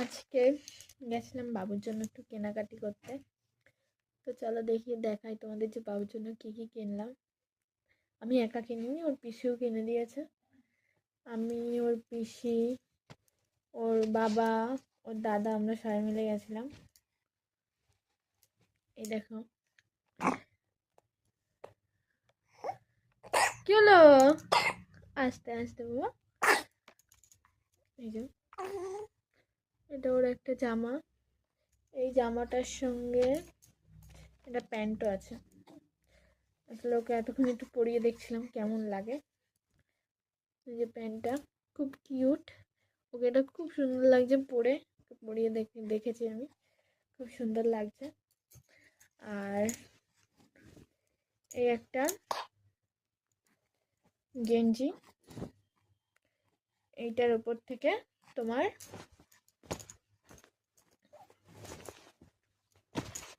আজকে গেছিলাম বাবুর জন্য একটু কেনাকাটি করতে। তো চলো দেখাই তোমাদের যে বাবুর জন্য কি কি কিনলাম। আমি একা কিনিনি, ওর পিসিও কিনে দিয়েছে। আমি, ওর পিসি, ওর বাবা, ওর দাদা, আমরা সবাই মিলে গেছিলাম। এই দেখো কি হলো, আস্তে আস্তে বাবা। এই যে এটা ওর একটা জামা, এই জামাটার সঙ্গে একটা প্যান্টও আছে। আসলে ওকে এতক্ষণ একটু পরিয়ে দেখছিলাম কেমন লাগে। এই যে প্যান্টটা খুব কিউট, ওকে এটা খুব সুন্দর লাগছে পরে, পরিয়ে দেখেছি আমি, খুব সুন্দর লাগছে। আর এই একটা গেঞ্জি, এইটার উপর থেকে তোমার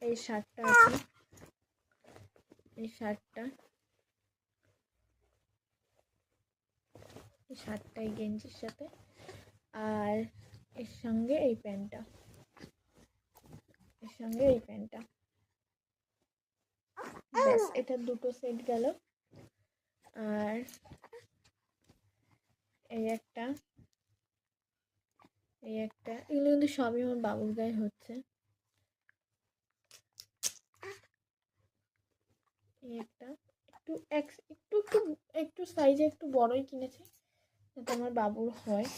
এই শার্টটা আছে, এই শার্টটা এই গেঞ্জির সাথে, আর এর সঙ্গে এই প্যান্টটা, ব্যাস এটা দুটো সেট গেল। আর এই একটা এগুলো কিন্তু সবই আমার বাবুর গায়ে হচ্ছে। এই একটা একটু একটু একটু একটু সাইজে একটু বড়ই কিনেছি, যাতে আমার বাবুর হয়,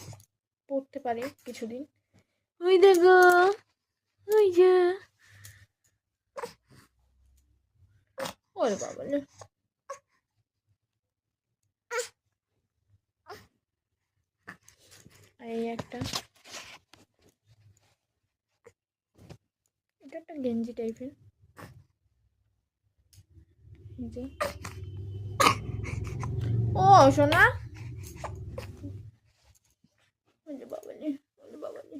পড়তে পারে কিছুদিন। ওই দেখো, ওই যে ওরে বাবা, এই একটা, এটা একটা গেঞ্জি টাইপের। যে ও সোনা, বাবালি বাবালি,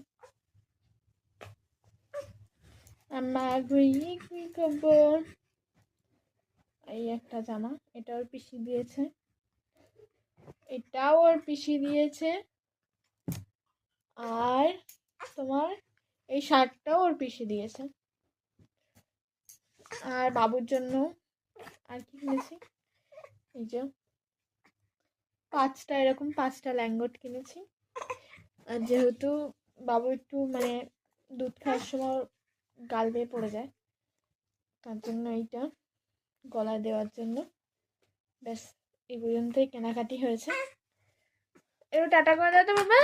আমার কি খবর। এই একটা জামা, এটা ওর পিসি দিয়েছে, এটাও ওর পিসি দিয়েছে। আর তোমার এই শার্টটাও ওর পিসি দিয়েছে। আর বাবুর জন্য আর কি কিনেছি, এই যে এরকম 5টা ল্যাঙ্গট কিনেছি। আর যেহেতু বাবু একটু মানে দুধ খাওয়ার সময় গাল বেয়ে পড়ে যায়, তার জন্য এইটা গলায় দেওয়ার জন্য। ব্যাস এই পর্যন্তই কেনাকাটি হয়েছে। এবার টাটা করে দাও তো বাবা।